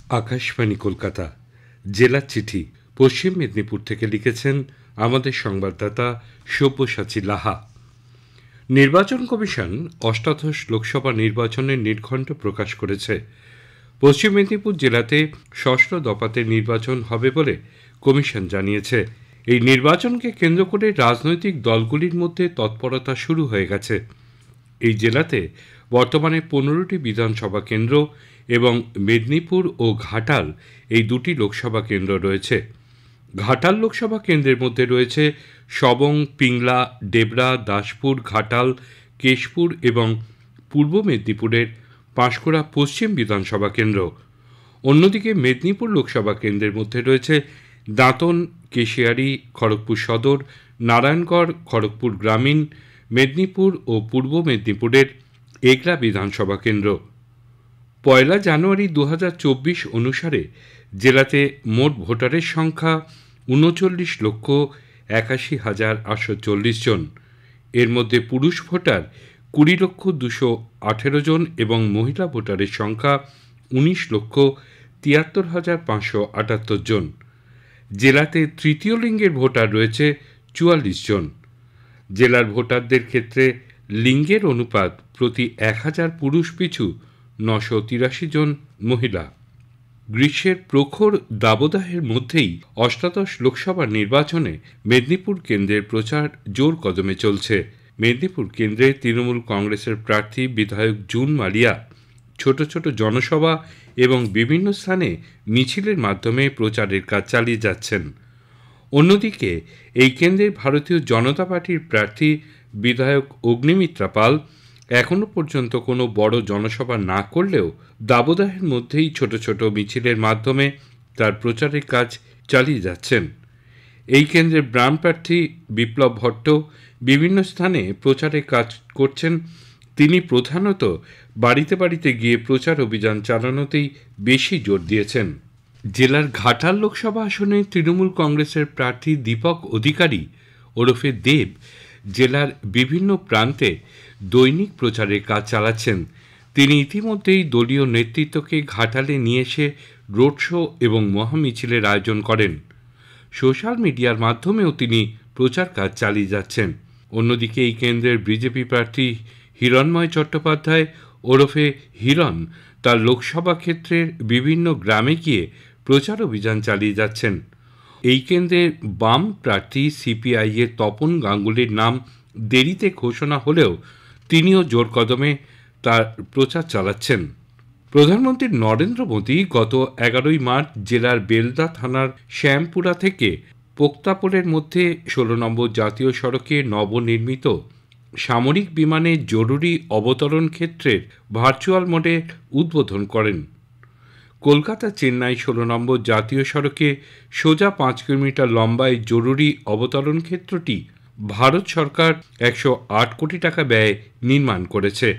আকাশবাণী কলকাতা জেলার চিঠি পশ্চিম মেদিনীপুর থেকে লিখেছেন আমাদের সংবাদদাতা সব্যসাচী লাহা। নির্বাচন কমিশন অষ্টাদশ লোকসভা নির্বাচনের নির্ঘণ্ট প্রকাশ করেছে। পশ্চিম মেদিনীপুর জেলাতে ষষ্ঠ দফাতে নির্বাচন হবে বলে কমিশন জানিয়েছে। এই নির্বাচনকে কেন্দ্র করে রাজনৈতিক দলগুলির মধ্যে তৎপরতা শুরু হয়ে গেছে। এই জেলাতে বর্তমানে 15টি বিধানসভা কেন্দ্র এবং মেদিনীপুর ও ঘাটাল এই দুটি লোকসভা কেন্দ্র রয়েছে। ঘাটাল লোকসভা কেন্দ্রের মধ্যে রয়েছে সবং, পিংলা, ডেবরা, দাসপুর, ঘাটাল, কেশপুর এবং পূর্ব মেদিনীপুরের পাঁশকুড়া পশ্চিম বিধানসভা কেন্দ্র। অন্যদিকে মেদিনীপুর লোকসভা কেন্দ্রের মধ্যে রয়েছে দাঁতন, কেশিয়ারি, খড়গপুর সদর, নারায়ণগড়, খড়গপুর গ্রামীণ, মেদিনীপুর ও পূর্ব মেদিনীপুরের এগরা বিধানসভা কেন্দ্র। 1 জানুয়ারি 2024 অনুসারে জেলাতে মোট ভোটারের সংখ্যা 39,81,840 জন। এর মধ্যে পুরুষ ভোটার 20,218 জন এবং মহিলা ভোটারের সংখ্যা 19,73,578 জন। জেলাতে তৃতীয় লিঙ্গের ভোটার রয়েছে 44 জন। জেলার ভোটারদের ক্ষেত্রে লিঙ্গের অনুপাত প্রতি 1000 পুরুষ পিছু 983 জন মহিলা। গ্রীষ্মের প্রখর দাবদাহের মধ্যেই অষ্টাদশ লোকসভা নির্বাচনে মেদিনীপুর কেন্দ্রের প্রচার জোর কদমে চলছে। মেদিনীপুর কেন্দ্রে তৃণমূল কংগ্রেসের প্রার্থী বিধায়ক জুন মালিয়া ছোট ছোট জনসভা এবং বিভিন্ন স্থানে মিছিলের মাধ্যমে প্রচারের কাজ চালিয়ে যাচ্ছেন। অন্যদিকে এই কেন্দ্রের ভারতীয় জনতা পার্টির প্রার্থী বিধায়ক অগ্নিমিত্রা পাল এখনও পর্যন্ত কোনো বড় জনসভা না করলেও দাবদাহের মধ্যেই ছোট ছোট মিছিলের মাধ্যমে তার প্রচারের কাজ চালিয়ে যাচ্ছেন। এই কেন্দ্রের ব্রাহ্ম প্রার্থী বিপ্লব ভট্ট বিভিন্ন স্থানে প্রচারের কাজ করছেন। তিনি প্রধানত বাড়িতে বাড়িতে গিয়ে প্রচার অভিযান চালানোতেই বেশি জোর দিয়েছেন। জেলার ঘাটাল লোকসভা আসনে তৃণমূল কংগ্রেসের প্রার্থী দীপক অধিকারী ওরফে দেব জেলার বিভিন্ন প্রান্তে দৈনিক প্রচারের কাজ চালাচ্ছেন। তিনি ইতিমধ্যেই দলীয় নেতৃত্বকে ঘাটালে নিয়ে এসে রোড শো এবং মহামিছিলের আয়োজন করেন। সোশ্যাল মিডিয়ার মাধ্যমেও তিনি প্রচার কাজ চালিয়ে যাচ্ছেন। অন্যদিকে এই কেন্দ্রের বিজেপি প্রার্থী হিরণময় চট্টোপাধ্যায় ওরফে হিরণ তার লোকসভা ক্ষেত্রের বিভিন্ন গ্রামে গিয়ে প্রচার অভিযান চালিয়ে যাচ্ছেন। এই কেন্দ্রের বাম প্রার্থী সিপিআই এর তপন গাঙ্গুলির নাম দেরিতে ঘোষণা হলেও তিনিও জোর কদমে তার প্রচার চালাচ্ছেন। প্রধানমন্ত্রী নরেন্দ্র মোদী গত 11 মার্চ জেলার বেলদা থানার শ্যামপুরা থেকে পোক্তাপুরের মধ্যে 16 নম্বর জাতীয় সড়কে নবনির্মিত সামরিক বিমানের জরুরি অবতরণ ক্ষেত্রের ভার্চুয়াল মোডে উদ্বোধন করেন। কলকাতা চেন্নাই 16 নম্বর জাতীয় সড়কে সোজা 5 কিলোমিটার লম্বা এই জরুরি অবতরণ ক্ষেত্রটি ভারত সরকার 108 কোটি টাকা ব্যয়ে নির্মাণ করেছে।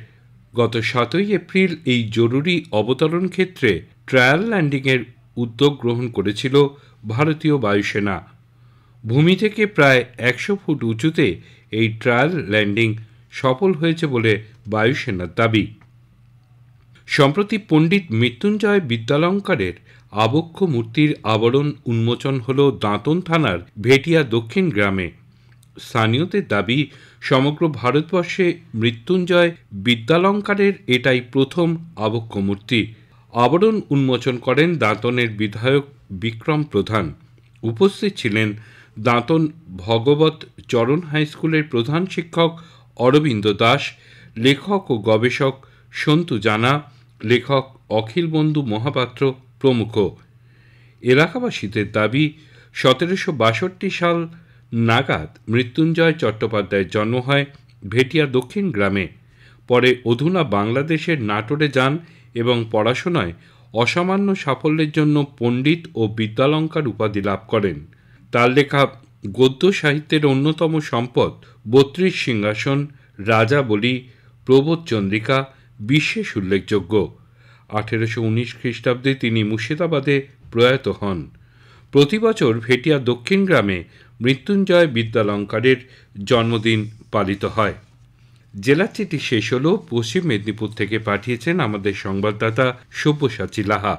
গত 7 এপ্রিল এই জরুরি অবতরণ ক্ষেত্রে ট্রায়াল ল্যান্ডিংয়ের উদ্যোগ গ্রহণ করেছিল ভারতীয় বায়ুসেনা। ভূমি থেকে প্রায় 100 ফুট উঁচুতে এই ট্রায়াল ল্যান্ডিং সফল হয়েছে বলে বায়ুসেনার দাবি। সম্প্রতি পণ্ডিত মৃত্যুঞ্জয় বিদ্যালঙ্কারের আবক্ষ মূর্তির আবরণ উন্মোচন হল দাঁতন থানার ভেটিয়া দক্ষিণ গ্রামে। স্থানীয়দের দাবি, সমগ্র ভারতবর্ষে মৃত্যুঞ্জয় বিদ্যালঙ্কারের এটাই প্রথম আবক্ষ মূর্তি। আবরণ উন্মোচন করেন দাঁতনের বিধায়ক বিক্রম প্রধান। উপস্থিত ছিলেন দাঁতন ভগবত চরণ হাইস্কুলের প্রধান শিক্ষক অরবিন্দ দাস, লেখক ও গবেষক সন্তু জানা, লেখক অখিল বন্ধু মহাপাত্র প্রমুখ। এলাকাবাসীদের দাবি, 1762 সাল নাগাদ মৃত্যুঞ্জয় চট্টোপাধ্যায়ের জন্ম হয় ভেটিয়া দক্ষিণ গ্রামে। পরে অধুনা বাংলাদেশের নাটোরে যান এবং পড়াশোনায় অসামান্য সাফল্যের জন্য পণ্ডিত ও বিদ্যালঙ্কার উপাধি লাভ করেন। তার লেখা গদ্য সাহিত্যের অন্যতম সম্পদ 32 সিংহাসন, রাজাবলি, প্রবোধ চন্দ্রিকা বিশেষ উল্লেখযোগ্য। 1819 খ্রিস্টাব্দে তিনি মুর্শিদাবাদে প্রয়াত হন। প্রতি বছর ভেটিয়া দক্ষিণ গ্রামে মৃত্যুঞ্জয় বিদ্যালঙ্কারের জন্মদিন পালিত হয়। জেলার চিঠি শেষ হল। পশ্চিম মেদিনীপুর থেকে পাঠিয়েছেন আমাদের সংবাদদাতা সব্যসাচী লাহা।